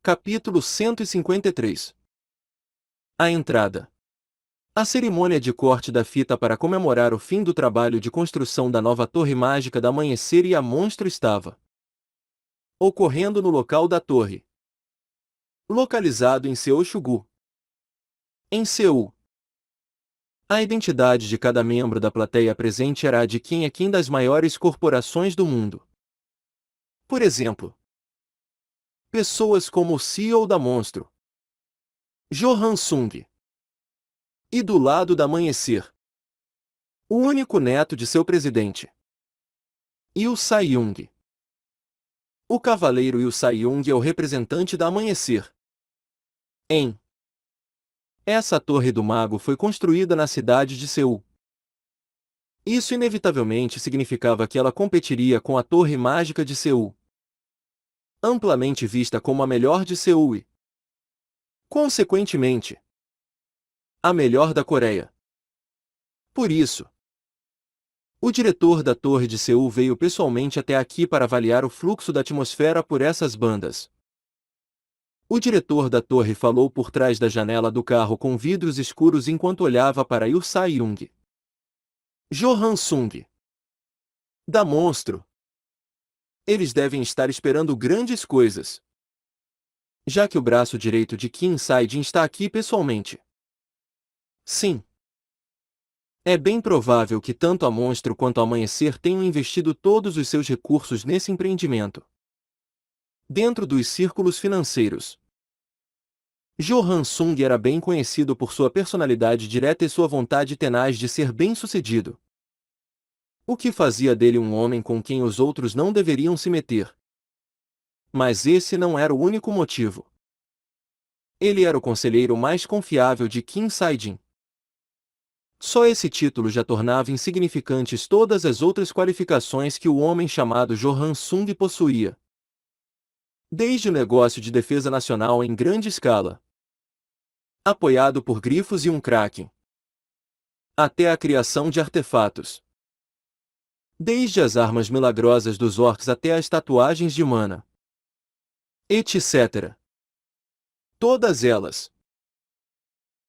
Capítulo 153. A entrada. A cerimônia de corte da fita para comemorar o fim do trabalho de construção da nova torre mágica da Amanhecer e a Monstro estava ocorrendo no local da torre, localizado em Seochugu, em Seul. A identidade de cada membro da plateia presente era a de quem é quem das maiores corporações do mundo. Por exemplo, pessoas como o CEO da Monstro, Jo Han-sung, e do lado da Amanhecer, o único neto de seu presidente, Yu Sai-young. O cavaleiro Yu Sai-young é o representante da Amanhecer. Essa torre do mago foi construída na cidade de Seul. Isso inevitavelmente significava que ela competiria com a Torre Mágica de Seul, amplamente vista como a melhor de Seul e, consequentemente, a melhor da Coreia. Por isso, o diretor da Torre de Seul veio pessoalmente até aqui para avaliar o fluxo da atmosfera por essas bandas. O diretor da torre falou por trás da janela do carro com vidros escuros enquanto olhava para Yu Sai-young. Jo Han-sung, da Monstro. Eles devem estar esperando grandes coisas, já que o braço direito de Kim Sai-jin está aqui pessoalmente. Sim. É bem provável que tanto a Monstro quanto a Amanhecer tenham investido todos os seus recursos nesse empreendimento. Dentro dos círculos financeiros, Jo Han-sung era bem conhecido por sua personalidade direta e sua vontade tenaz de ser bem-sucedido, o que fazia dele um homem com quem os outros não deveriam se meter. Mas esse não era o único motivo. Ele era o conselheiro mais confiável de Kim Sai-jin. Só esse título já tornava insignificantes todas as outras qualificações que o homem chamado Jo Han-sung possuía. Desde o negócio de defesa nacional em grande escala, apoiado por grifos e um kraken, até a criação de artefatos. Desde as armas milagrosas dos orcs até as tatuagens de mana, etc. Todas elas,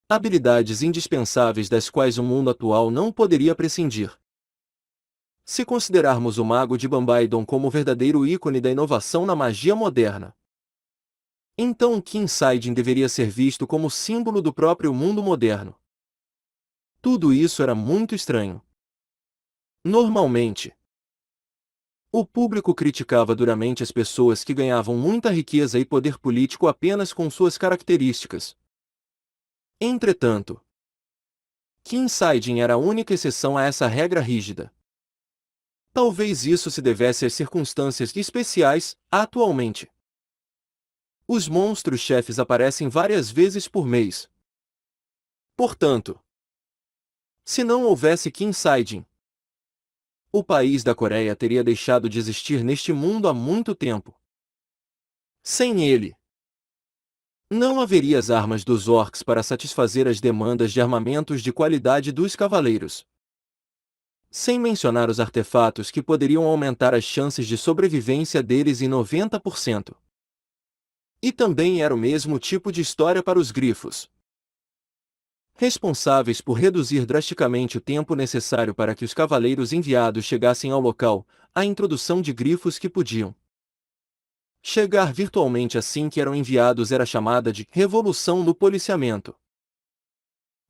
habilidades indispensáveis das quais o mundo atual não poderia prescindir. Se considerarmos o mago de Bambaidon como o verdadeiro ícone da inovação na magia moderna, então Kim Sai-jin deveria ser visto como símbolo do próprio mundo moderno. Tudo isso era muito estranho. Normalmente, o público criticava duramente as pessoas que ganhavam muita riqueza e poder político apenas com suas características. Entretanto, Kim Sai-jin era a única exceção a essa regra rígida. Talvez isso se devesse às circunstâncias especiais, atualmente. Os monstros-chefes aparecem várias vezes por mês. Portanto, se não houvesse Kim Sai-jin, o país da Coreia teria deixado de existir neste mundo há muito tempo. Sem ele, não haveria as armas dos orcs para satisfazer as demandas de armamentos de qualidade dos cavaleiros. Sem mencionar os artefatos que poderiam aumentar as chances de sobrevivência deles em 90%. E também era o mesmo tipo de história para os grifos, responsáveis por reduzir drasticamente o tempo necessário para que os cavaleiros enviados chegassem ao local, a introdução de grifos que podiam chegar virtualmente assim que eram enviados era chamada de revolução no policiamento,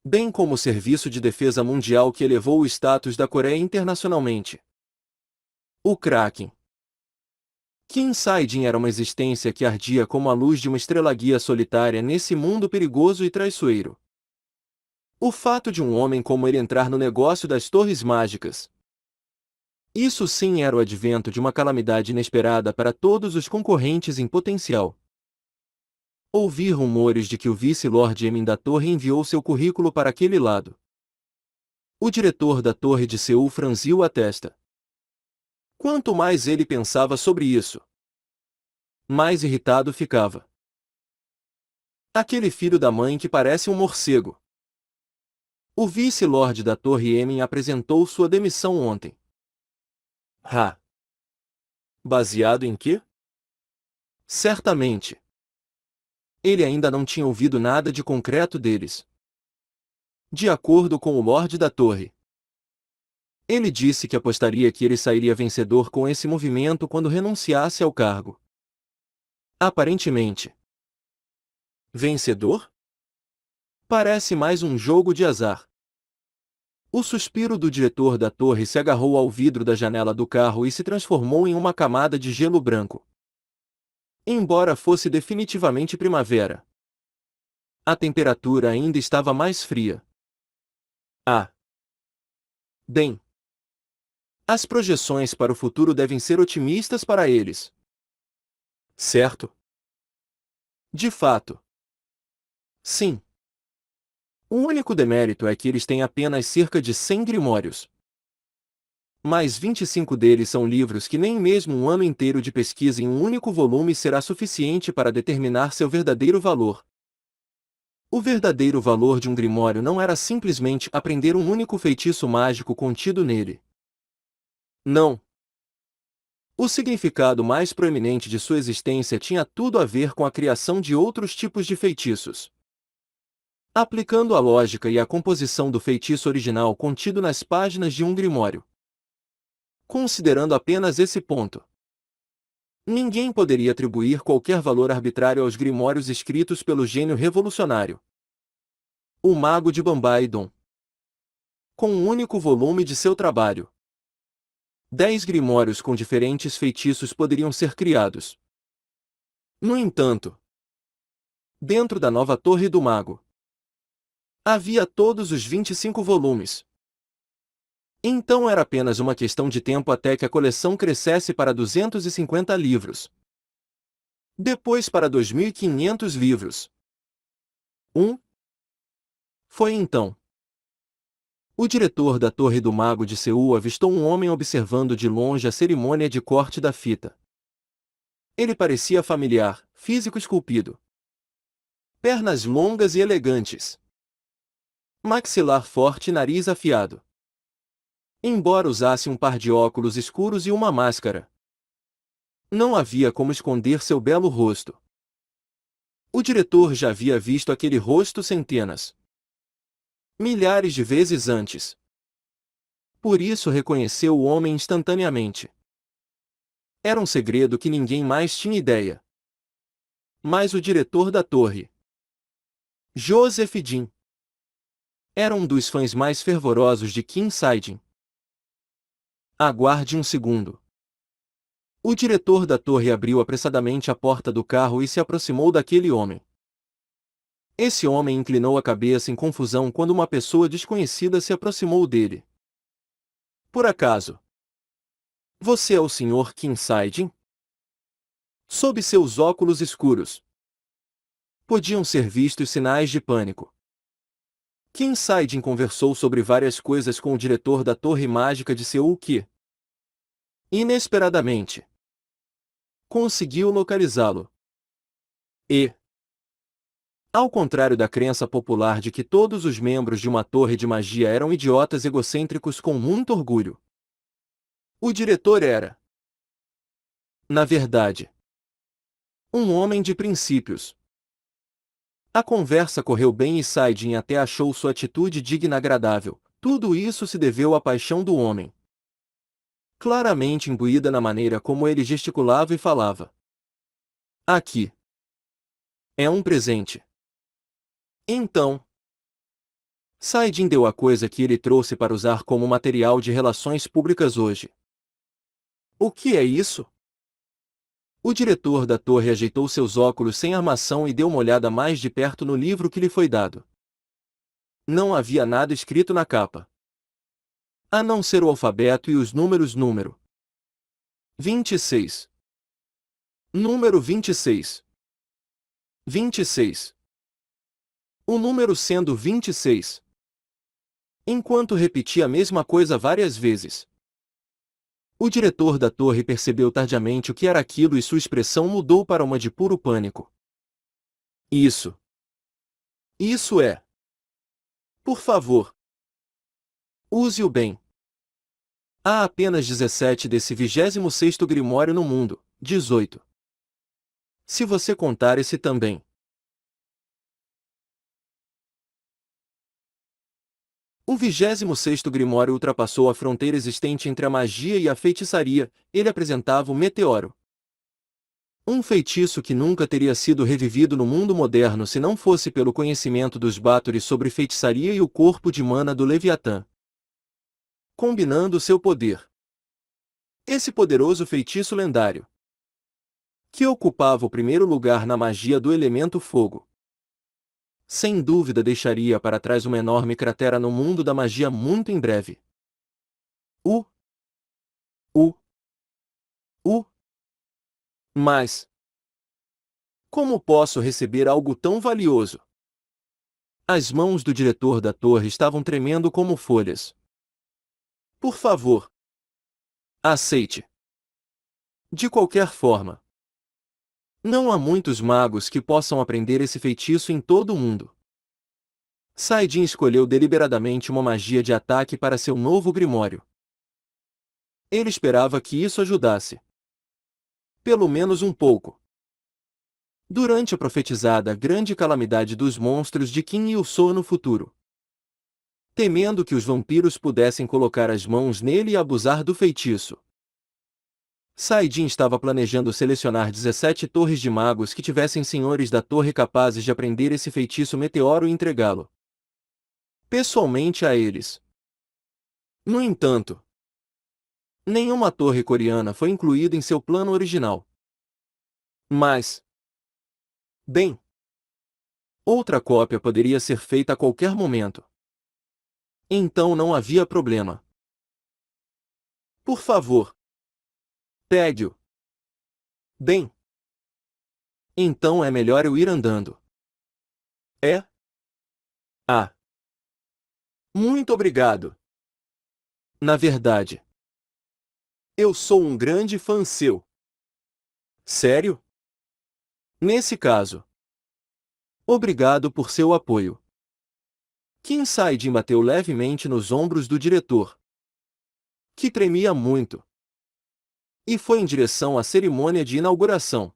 bem como o Serviço de Defesa Mundial que elevou o status da Coreia internacionalmente. O Kraken. Kim Sai-jin era uma existência que ardia como a luz de uma estrela-guia solitária nesse mundo perigoso e traiçoeiro. O fato de um homem como ele entrar no negócio das torres mágicas, isso sim era o advento de uma calamidade inesperada para todos os concorrentes em potencial. Ouvi rumores de que o vice-lord Emin da torre enviou seu currículo para aquele lado. O diretor da torre de Seul franziu a testa. Quanto mais ele pensava sobre isso, mais irritado ficava. Aquele filho da mãe que parece um morcego. O vice-lord da torre Emin apresentou sua demissão ontem. Baseado em quê? Certamente Ele ainda não tinha ouvido nada de concreto deles. De acordo com o Lorde da Torre, ele disse que apostaria que ele sairia vencedor com esse movimento quando renunciasse ao cargo. Aparentemente. Vencedor? Parece mais um jogo de azar. O suspiro do diretor da torre se agarrou ao vidro da janela do carro e se transformou em uma camada de gelo branco. Embora fosse definitivamente primavera, a temperatura ainda estava mais fria. Ah! Bem, as projeções para o futuro devem ser otimistas para eles. Certo? De fato. Sim. O único demérito é que eles têm apenas cerca de 100 grimórios. Mas 25 deles são livros que nem mesmo um ano inteiro de pesquisa em um único volume será suficiente para determinar seu verdadeiro valor. O verdadeiro valor de um grimório não era simplesmente aprender um único feitiço mágico contido nele. Não. O significado mais proeminente de sua existência tinha tudo a ver com a criação de outros tipos de feitiços. Aplicando a lógica e a composição do feitiço original contido nas páginas de um grimório. Considerando apenas esse ponto, ninguém poderia atribuir qualquer valor arbitrário aos grimórios escritos pelo gênio revolucionário, o Mago de Bambaidon. Com um único volume de seu trabalho, 10 grimórios com diferentes feitiços poderiam ser criados. No entanto, dentro da nova Torre do Mago, havia todos os 25 volumes. Então era apenas uma questão de tempo até que a coleção crescesse para 250 livros. Depois para 2.500 livros. Foi então. O diretor da Torre do Mago de Seul avistou um homem observando de longe a cerimônia de corte da fita. Ele parecia familiar, físico esculpido. Pernas longas e elegantes. Maxilar forte e nariz afiado. Embora usasse um par de óculos escuros e uma máscara, não havia como esconder seu belo rosto. O diretor já havia visto aquele rosto milhares de vezes antes. Por isso reconheceu o homem instantaneamente. Era um segredo que ninguém mais tinha ideia. Mas o diretor da torre, Joseph Jin, era um dos fãs mais fervorosos de Kim Saidin. Aguarde um segundo. O diretor da torre abriu apressadamente a porta do carro e se aproximou daquele homem. Esse homem inclinou a cabeça em confusão quando uma pessoa desconhecida se aproximou dele. Por acaso, você é o Sr. Kim Saidin? Sob seus óculos escuros, podiam ser vistos sinais de pânico. Kim Saidin conversou sobre várias coisas com o diretor da Torre Mágica de Seul que, inesperadamente, conseguiu localizá-lo. E, ao contrário da crença popular de que todos os membros de uma torre de magia eram idiotas egocêntricos com muito orgulho, o diretor era, na verdade, um homem de princípios. A conversa correu bem e Saidin até achou sua atitude digna e agradável. Tudo isso se deveu à paixão do homem, claramente imbuída na maneira como ele gesticulava e falava. Aqui. É um presente. Então, Saidin deu a coisa que ele trouxe para usar como material de relações públicas hoje. O que é isso? O diretor da torre ajeitou seus óculos sem armação e deu uma olhada mais de perto no livro que lhe foi dado. Não havia nada escrito na capa, a não ser o alfabeto e os números número 26. Número 26. 26. O número sendo 26. Enquanto repetia a mesma coisa várias vezes. O diretor da torre percebeu tardiamente o que era aquilo e sua expressão mudou para uma de puro pânico. Isso. Isso é. Por favor. Use-o bem. Há apenas 17 desse 26º grimório no mundo, 18. Se você contar esse também. O 26º Grimório ultrapassou a fronteira existente entre a magia e a feitiçaria, ele apresentava o meteoro. Um feitiço que nunca teria sido revivido no mundo moderno se não fosse pelo conhecimento dos Báthory sobre feitiçaria e o corpo de mana do Leviatã, combinando seu poder. Esse poderoso feitiço lendário, que ocupava o primeiro lugar na magia do elemento fogo, sem dúvida deixaria para trás uma enorme cratera no mundo da magia muito em breve. O. O. Mas como posso receber algo tão valioso? As mãos do diretor da torre estavam tremendo como folhas. Por favor, aceite. De qualquer forma, não há muitos magos que possam aprender esse feitiço em todo o mundo. Saidin escolheu deliberadamente uma magia de ataque para seu novo grimório. Ele esperava que isso ajudasse. Pelo menos um pouco. Durante a profetizada grande calamidade dos monstros de Qin Yusou no futuro. Temendo que os vampiros pudessem colocar as mãos nele e abusar do feitiço. Saidin estava planejando selecionar 17 torres de magos que tivessem senhores da torre capazes de aprender esse feitiço meteoro e entregá-lo pessoalmente a eles. No entanto, nenhuma torre coreana foi incluída em seu plano original. Mas, bem, outra cópia poderia ser feita a qualquer momento. Então não havia problema. Por favor, pegue-o. Bem, então é melhor eu ir andando. É? Ah. Muito obrigado. Na verdade, eu sou um grande fã seu. Sério? Nesse caso, obrigado por seu apoio. Qin Saidin bateu levemente nos ombros do diretor, que tremia muito, e foi em direção à cerimônia de inauguração,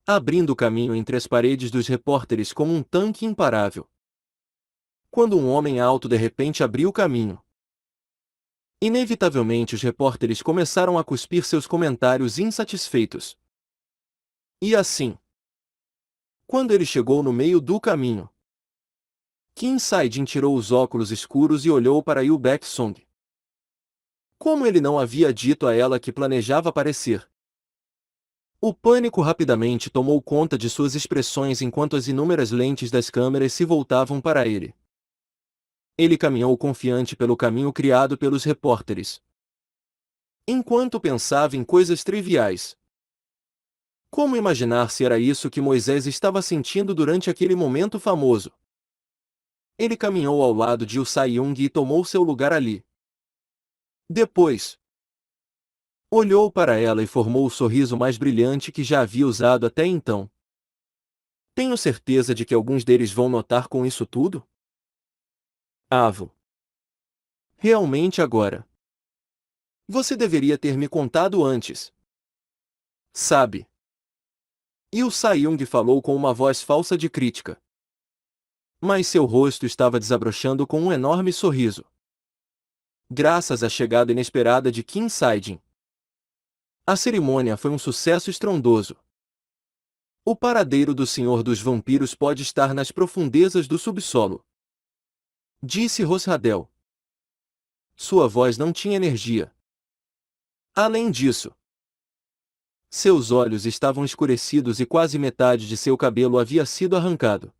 abrindo caminho entre as paredes dos repórteres como um tanque imparável. Quando um homem alto de repente abriu o caminho, inevitavelmente os repórteres começaram a cuspir seus comentários insatisfeitos. E assim, quando ele chegou no meio do caminho, Qin Saidin tirou os óculos escuros e olhou para Yu Baek-sung. Como ele não havia dito a ela que planejava aparecer? O pânico rapidamente tomou conta de suas expressões enquanto as inúmeras lentes das câmeras se voltavam para ele. Ele caminhou confiante pelo caminho criado pelos repórteres, enquanto pensava em coisas triviais. Como imaginar se era isso que Moisés estava sentindo durante aquele momento famoso? Ele caminhou ao lado de Yu Sai-young e tomou seu lugar ali. Depois, olhou para ela e formou o sorriso mais brilhante que já havia usado até então. Tenho certeza de que alguns deles vão notar com isso tudo? Avo. Realmente agora. Você deveria ter me contado antes. Sabe? Yu Sai-young falou com uma voz falsa de crítica. Mas seu rosto estava desabrochando com um enorme sorriso. Graças à chegada inesperada de Qin Saidin, a cerimônia foi um sucesso estrondoso. O paradeiro do Senhor dos Vampiros pode estar nas profundezas do subsolo, disse Rosradel. Sua voz não tinha energia. Além disso, seus olhos estavam escurecidos e quase metade de seu cabelo havia sido arrancado.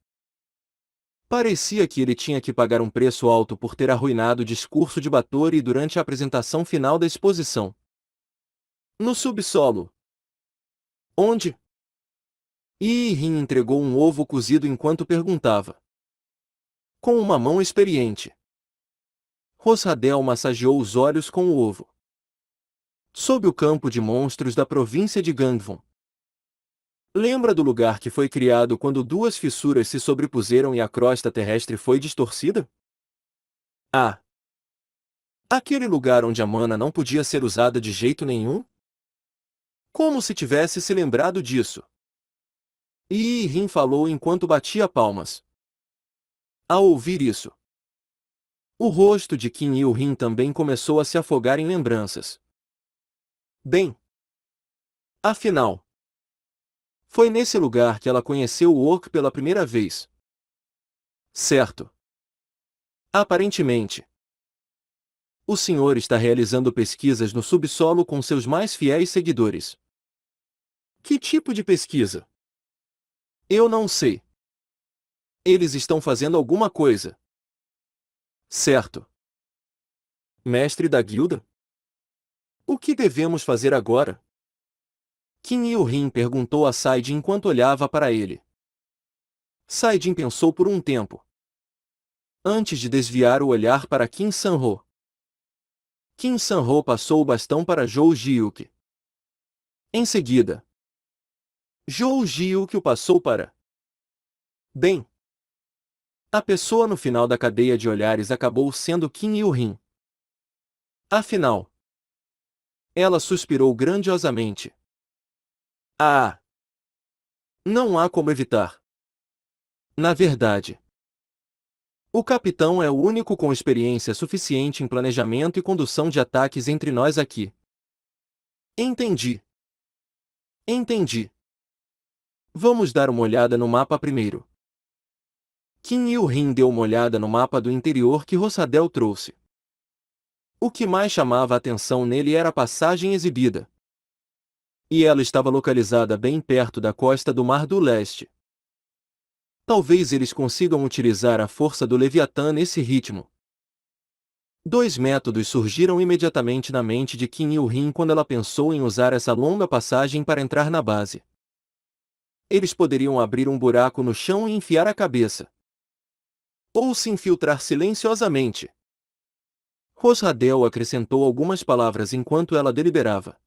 Parecia que ele tinha que pagar um preço alto por ter arruinado o discurso de Báthory durante a apresentação final da exposição. No subsolo. Onde? Rin entregou um ovo cozido enquanto perguntava. Com uma mão experiente. Rosradel massageou os olhos com o ovo. Sob o campo de monstros da província de Gangwon. Lembra do lugar que foi criado quando duas fissuras se sobrepuseram e a crosta terrestre foi distorcida? Ah! Aquele lugar onde a mana não podia ser usada de jeito nenhum? Como se tivesse se lembrado disso. Rin falou enquanto batia palmas. Ao ouvir isso, O rosto de Kim Il-hin também começou a se afogar em lembranças. Bem, afinal, foi nesse lugar que ela conheceu o orc pela primeira vez. Certo. Aparentemente, o senhor está realizando pesquisas no subsolo com seus mais fiéis seguidores. Que tipo de pesquisa? Eu não sei. Eles estão fazendo alguma coisa. Certo. Mestre da guilda? O que devemos fazer agora? Kim Il-hin perguntou a Saidin enquanto olhava para ele. Saidin pensou por um tempo, antes de desviar o olhar para Kim San-ho. Kim San-ho passou o bastão para Zhou Jiuque. Em seguida, Zhou Jiuque o passou para... Bem, a pessoa no final da cadeia de olhares acabou sendo Kim Il-hin. Afinal, ela suspirou grandiosamente. Ah! Não há como evitar. Na verdade, o capitão é o único com experiência suficiente em planejamento e condução de ataques entre nós aqui. Entendi. Entendi. Vamos dar uma olhada no mapa primeiro. Kim Il-hin deu uma olhada no mapa do interior que Rossadel trouxe. O que mais chamava a atenção nele era a passagem exibida. E ela estava localizada bem perto da costa do Mar do Leste. Talvez eles consigam utilizar a força do Leviatã nesse ritmo. Dois métodos surgiram imediatamente na mente de Kim Il-hin quando ela pensou em usar essa longa passagem para entrar na base. Eles poderiam abrir um buraco no chão e enfiar a cabeça. Ou se infiltrar silenciosamente. Rosradel acrescentou algumas palavras enquanto ela deliberava.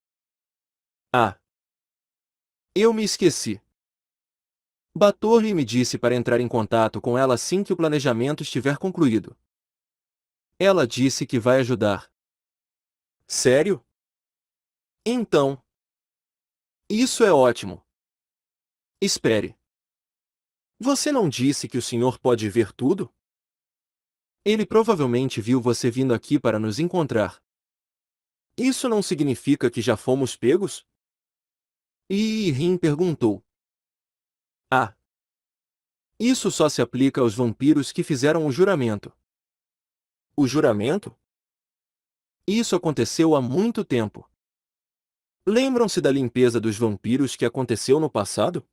Ah! Eu me esqueci. Batorri me disse para entrar em contato com ela assim que o planejamento estiver concluído. Ela disse que vai ajudar. Sério? Então. Isso é ótimo. Espere. Você não disse que o senhor pode ver tudo? Ele provavelmente viu você vindo aqui para nos encontrar. Isso não significa que já fomos pegos? Rin perguntou. Ah. Isso só se aplica aos vampiros que fizeram o juramento. O juramento? Isso aconteceu há muito tempo. Lembram-se da limpeza dos vampiros que aconteceu no passado?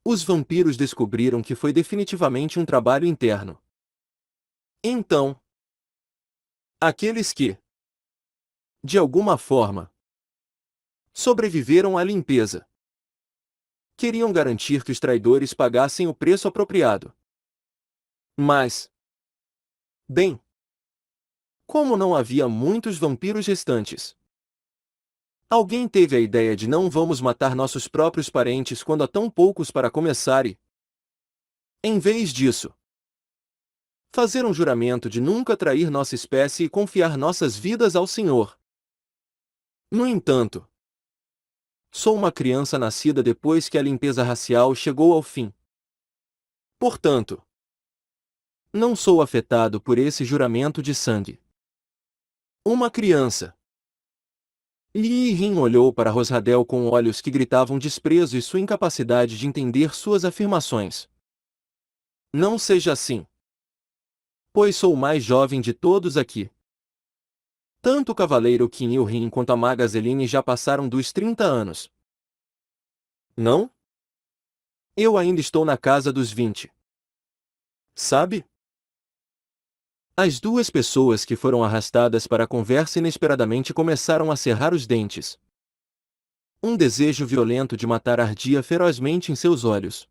Os vampiros descobriram que foi definitivamente um trabalho interno. Então, aqueles que, de alguma forma, sobreviveram à limpeza, queriam garantir que os traidores pagassem o preço apropriado. Mas, bem, como não havia muitos vampiros restantes, alguém teve a ideia de não vamos matar nossos próprios parentes quando há tão poucos para começar e, em vez disso, fazer um juramento de nunca trair nossa espécie e confiar nossas vidas ao Senhor. No entanto, sou uma criança nascida depois que a limpeza racial chegou ao fim. Portanto, não sou afetado por esse juramento de sangue. Uma criança. Rin olhou para Rosradel com olhos que gritavam desprezo e sua incapacidade de entender suas afirmações. Não seja assim. Pois sou o mais jovem de todos aqui. Tanto o cavaleiro Kim Il-hin quanto a maga Zeline já passaram dos 30 anos. Não? Eu ainda estou na casa dos 20. Sabe? As duas pessoas que foram arrastadas para a conversa inesperadamente começaram a cerrar os dentes. Um desejo violento de matar ardia ferozmente em seus olhos.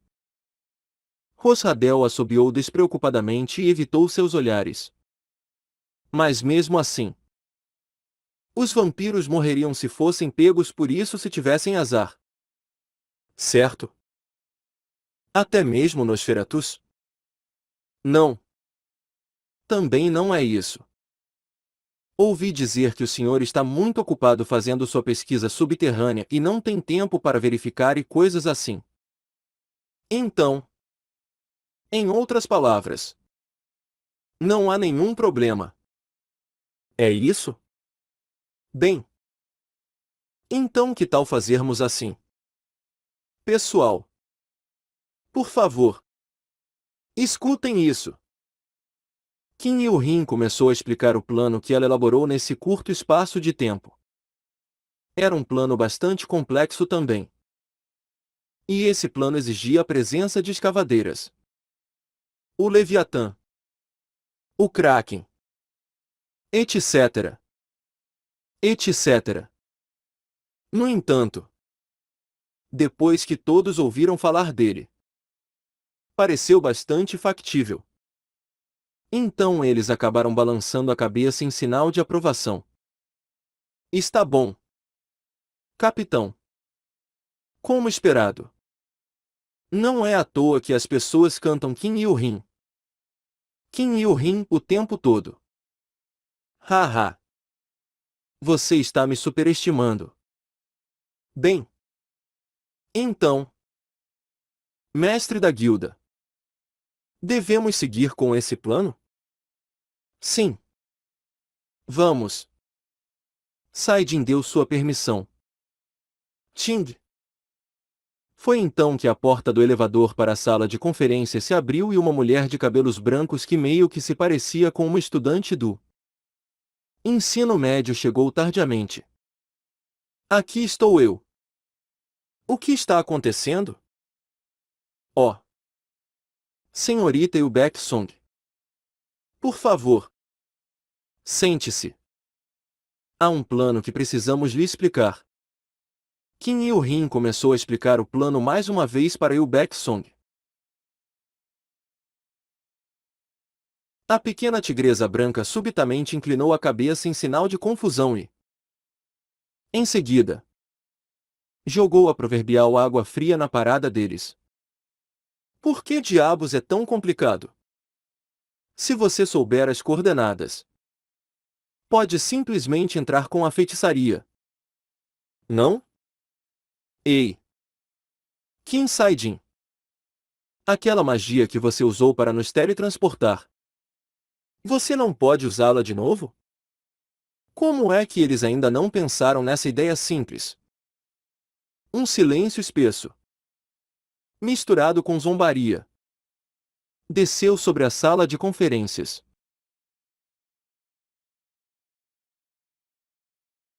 Rosradel assobiou despreocupadamente e evitou seus olhares. Mas mesmo assim, os vampiros morreriam se fossem pegos por isso se tivessem azar. Certo? Até mesmo Nosferatus? Não. Também não é isso. Ouvi dizer que o senhor está muito ocupado fazendo sua pesquisa subterrânea e não tem tempo para verificar e coisas assim. Então, em outras palavras, Não há nenhum problema. É isso? Bem, então que tal fazermos assim? Pessoal, por favor, escutem isso. Kim Il-rin começou a explicar o plano que ela elaborou nesse curto espaço de tempo. Era um plano bastante complexo também. E esse plano exigia a presença de escavadeiras. O Leviatã, o Kraken, etc. etc. No entanto, depois que todos ouviram falar dele, pareceu bastante factível. Então eles acabaram balançando a cabeça em sinal de aprovação. Está bom, capitão. Como esperado. Não é à toa que as pessoas cantam Kim Il-rin. Kim Il-rin o tempo todo. Haha. Você está me superestimando. Bem. Então, mestre da guilda, devemos seguir com esse plano? Sim. Vamos. Saidin deu sua permissão. Ting. Foi então que a porta do elevador para a sala de conferência se abriu e uma mulher de cabelos brancos que meio que se parecia com uma estudante do ensino médio chegou tardiamente. Aqui estou eu. O que está acontecendo? Oh. Senhorita Yu Song. Por favor. Sente-se. Há um plano que precisamos lhe explicar. Kim Il-rin começou a explicar o plano mais uma vez para Yu Song. A pequena tigresa branca subitamente inclinou a cabeça em sinal de confusão e, em seguida, jogou a proverbial água fria na parada deles. Por que diabos é tão complicado? Se você souber as coordenadas, pode simplesmente entrar com a feitiçaria. Não? Ei! Kim Saidin. Aquela magia que você usou para nos teletransportar. Você não pode usá-la de novo? Como é que eles ainda não pensaram nessa ideia simples? Um silêncio espesso, misturado com zombaria, desceu sobre a sala de conferências.